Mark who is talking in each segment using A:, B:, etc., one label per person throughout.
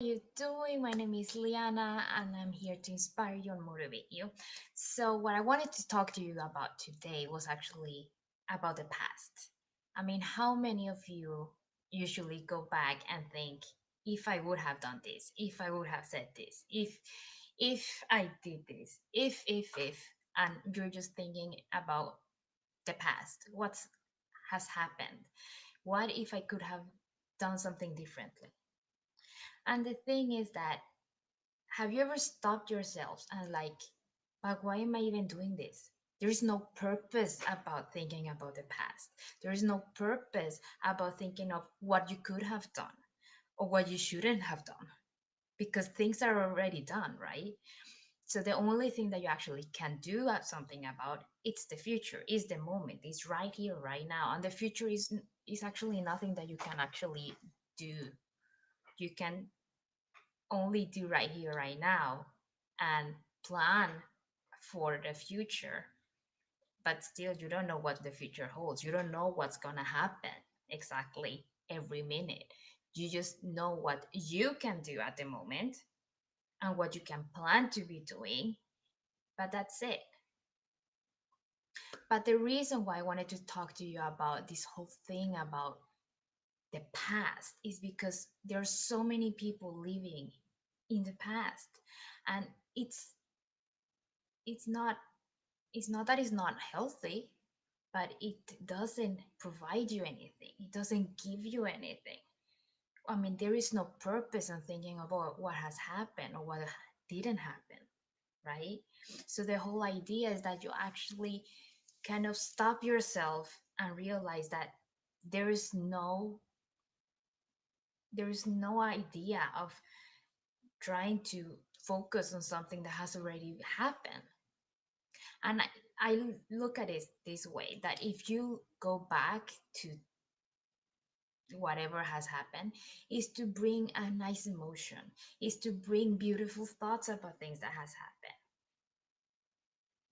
A: You doing? My name is Liana, and I'm here to inspire you and motivate you. So, what I wanted to talk to you about today was actually about the past. I mean, how many of you usually go back and think, if I would have done this, if I would have said this, if I did this, if, and you're just thinking about the past, what has happened? What if I could have done something differently? And the thing is that, have you ever stopped yourselves and like, but why am I even doing this? There is no purpose about thinking about the past. There is no purpose about thinking of what you could have done or what you shouldn't have done because things are already done, right? So the only thing that you actually can do something about it's the future, is the moment, it's right here, right now, and the future is actually nothing that you can actually do. You can only do right here, right now, and plan for the future. But still, you don't know what the future holds. You don't know what's going to happen exactly every minute. You just know what you can do at the moment and what you can plan to be doing. But that's it. But the reason why I wanted to talk to you about this whole thing about the past is because there are so many people living in the past, and it's it's not it's not that it's not healthy, but it doesn't provide you anything, it doesn't give you anything. I mean, there is no purpose in thinking about what has happened or what didn't happen, right? So the whole idea is that you actually kind of stop yourself and realize that there is no there is no idea of trying to focus on something that has already happened. And I look at it this way, that if you go back to whatever has happened, is to bring a nice emotion, is to bring beautiful thoughts about things that has happened.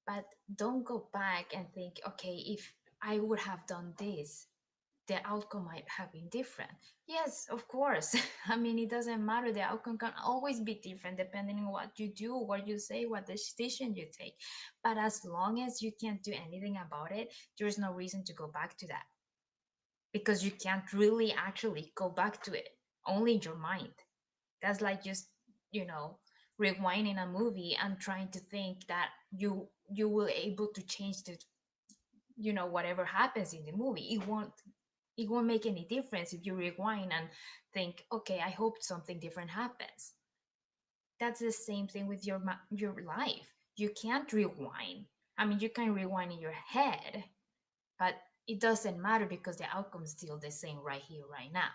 A: But don't go back and think, okay, if I would have done this, the outcome might have been different. Yes, of course. I mean, it doesn't matter. The outcome can always be different depending on what you do, what you say, what decision you take. But as long as you can't do anything about it, there's no reason to go back to that, because you can't really actually go back to it, only in your mind. That's like just, you know, rewinding a movie and trying to think that you will able to change the, whatever happens in the movie. It won't make any difference if you rewind and think, okay, I hope something different happens. That's the same thing with your life. You can't rewind. I mean, you can rewind in your head, but it doesn't matter because the outcome is still the same right here, right now.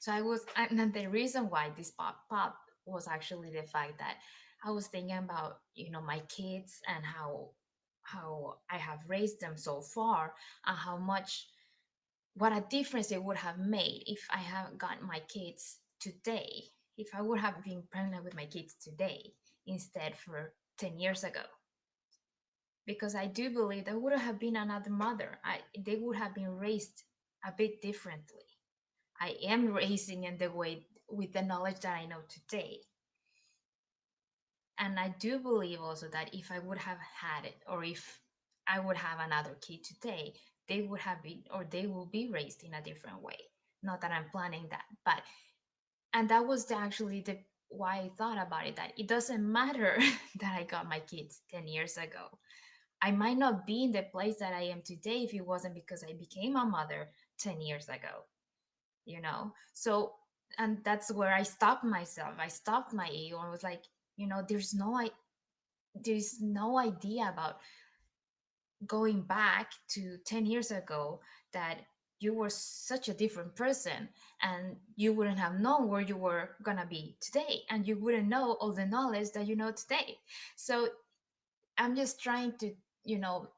A: So and then the reason why this pop was actually the fact that I was thinking about, my kids and how I have raised them so far, and how much, what a difference it would have made if I had got my kids today, if I would have been pregnant with my kids today instead for 10 years ago. Because I do believe there would have been another mother. They would have been raised a bit differently. I am raising in the way with the knowledge that I know today. And I do believe also that if I would have had it, or if I would have another kid today, they would have been, or they will be raised in a different way. Not that I'm planning that, but, and that was actually the why I thought about it, that it doesn't matter that I got my kids 10 years ago. I might not be in the place that I am today if it wasn't because I became a mother 10 years ago. So, and that's where I stopped myself. I stopped my ego and was like, there's no idea about going back to 10 years ago, that you were such a different person and you wouldn't have known where you were gonna be today, and you wouldn't know all the knowledge that you know today. So I'm just trying to, you know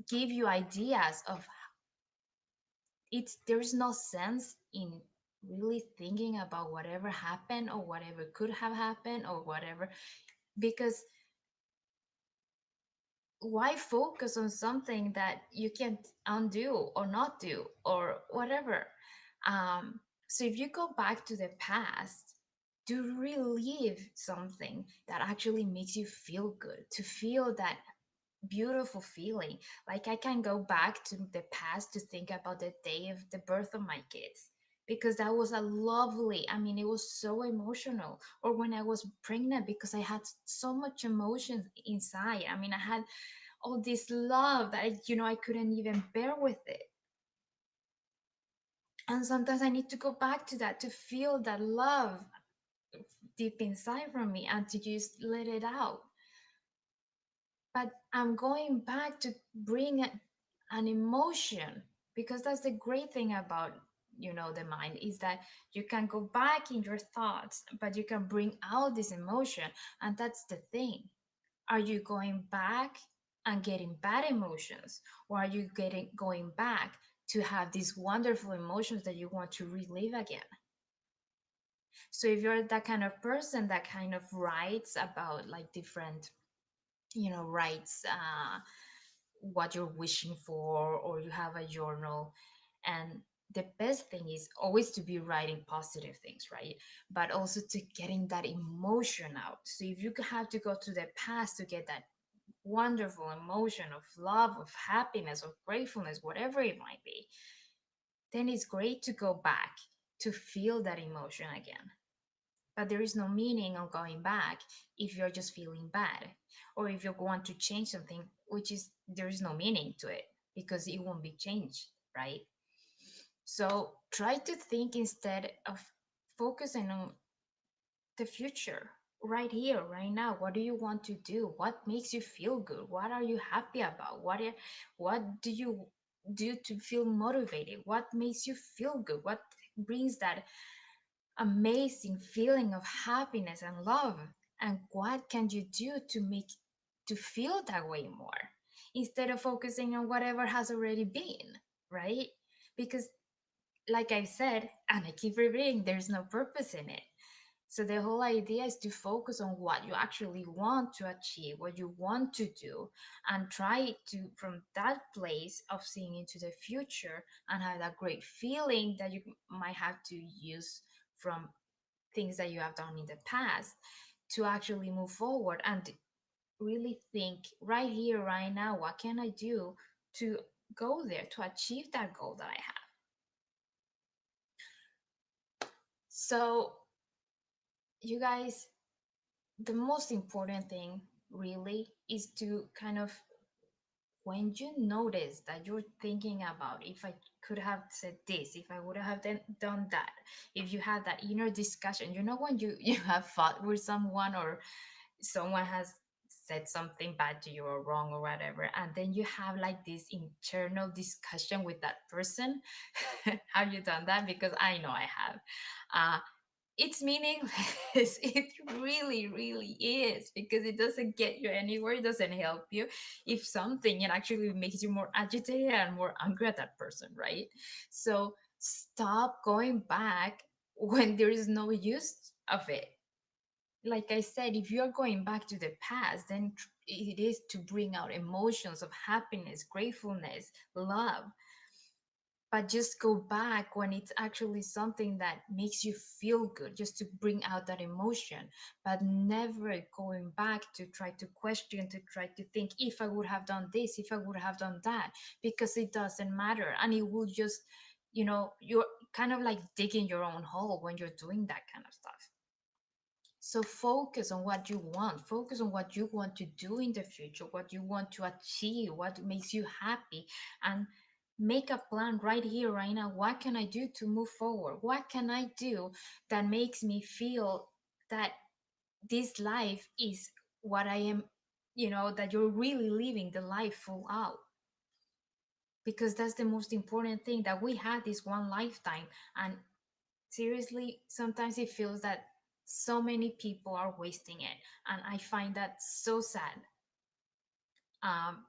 A: give you ideas of, there's no sense in really thinking about whatever happened or whatever could have happened or whatever, because why focus on something that you can't undo or not do or whatever. So if you go back to the past to relive something that actually makes you feel good, to feel that beautiful feeling. Like I can go back to the past to think about the day of the birth of my kids because that was a lovely, I mean, it was so emotional. Or when I was pregnant because I had so much emotions inside. I mean, I had all this love that I couldn't even bear with it. And sometimes I need to go back to that to feel that love deep inside from me and to just let it out. But I'm going back to bring an emotion because that's the great thing about the mind is that you can go back in your thoughts, but you can bring out this emotion, and that's the thing. Are you going back and getting bad emotions, or are you getting going back to have these wonderful emotions that you want to relive again? So if you're that kind of person that kind of writes about like different writes what you're wishing for, or you have a journal, and the best thing is always to be writing positive things, right? But also to getting that emotion out. So if you have to go to the past to get that wonderful emotion of love, of happiness, of gratefulness, whatever it might be, then it's great to go back to feel that emotion again. But there is no meaning of going back if you're just feeling bad, or if you want to change something, which is there is no meaning to it because it won't be changed, right? So try to think instead of focusing on the future, right here, right now. What do you want to do? What makes you feel good? What are you happy about? What do you do to feel motivated? What makes you feel good? What brings that amazing feeling of happiness and love, and what can you do to make to feel that way more instead of focusing on whatever has already been, right? Because like I said, and I keep repeating, there's no purpose in it. So the whole idea is to focus on what you actually want to achieve, what you want to do, and try to, from that place of seeing into the future and have that great feeling that you might have to use from things that you have done in the past to actually move forward and really think right here, right now, what can I do to go there, to achieve that goal that I have? So, you guys, the most important thing really is to kind of, when you notice that you're thinking about, if I could have said this, if I would have done that, if you had that inner discussion, when you have fought with someone, or someone has said something bad to you or wrong or whatever, and then you have like this internal discussion with that person. Have you done that? Because I know I have. It's meaningless. It really, really is, because it doesn't get you anywhere. It doesn't help you. If something, it actually makes you more agitated and more angry at that person, right? So stop going back when there is no use of it. Like I said, if you're going back to the past, then it is to bring out emotions of happiness, gratefulness, love. But just go back when it's actually something that makes you feel good, just to bring out that emotion, but never going back to try to question, to try to think, if I would have done this, if I would have done that, because it doesn't matter. And it will just, you're kind of like digging your own hole when you're doing that kind of stuff. So focus on what you want. Focus on what you want to do in the future, what you want to achieve, what makes you happy, and make a plan right here, right now. What can I do to move forward? What can I do that makes me feel that this life is what I am, that you're really living the life full out? Because that's the most important thing, that we had this one lifetime. And seriously, sometimes it feels that so many people are wasting it, and I find that so sad.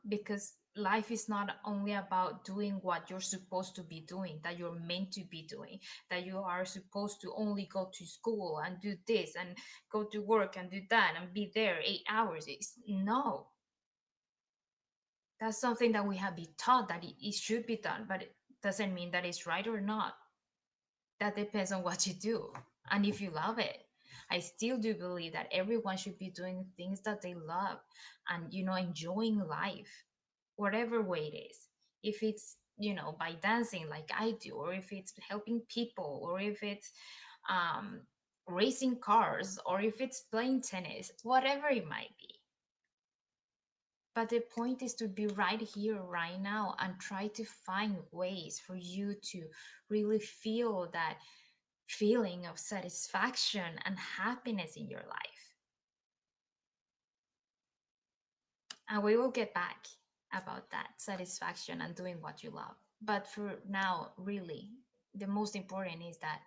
A: Because life is not only about doing what you're supposed to be doing, that you're meant to be doing, that you are supposed to only go to school and do this and go to work and do that and be there 8 hours. No, that's something that we have been taught that it should be done, but it doesn't mean that it's right or not. That depends on what you do and if you love it. I still do believe that everyone should be doing things that they love and, enjoying life, whatever way it is. If it's, by dancing like I do, or if it's helping people, or if it's um, racing cars, or if it's playing tennis, whatever it might be. But the point is to be right here, right now, and try to find ways for you to really feel that feeling of satisfaction and happiness in your life. And we will get back about that satisfaction and doing what you love. But for now, really, the most important is that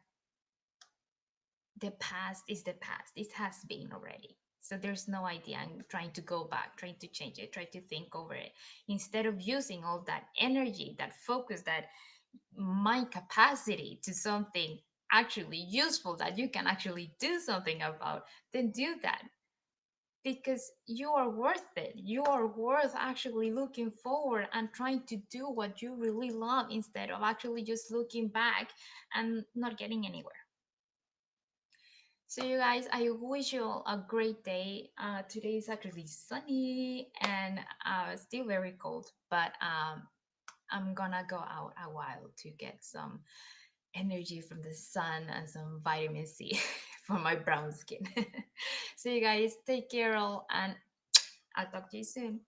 A: the past is the past. It has been already. So there's no idea in trying to go back, trying to change it, try to think over it. Instead of using all that energy, that focus, that mind capacity to something actually useful that you can actually do something about, then do that, because you are worth it. You are worth actually looking forward and trying to do what you really love instead of actually just looking back and not getting anywhere. So, you guys, I wish you all a great day. Today is actually sunny and still very cold, but I'm gonna go out a while to get some energy from the sun and some vitamin C for my brown skin. So, you guys, take care all, and I'll talk to you soon.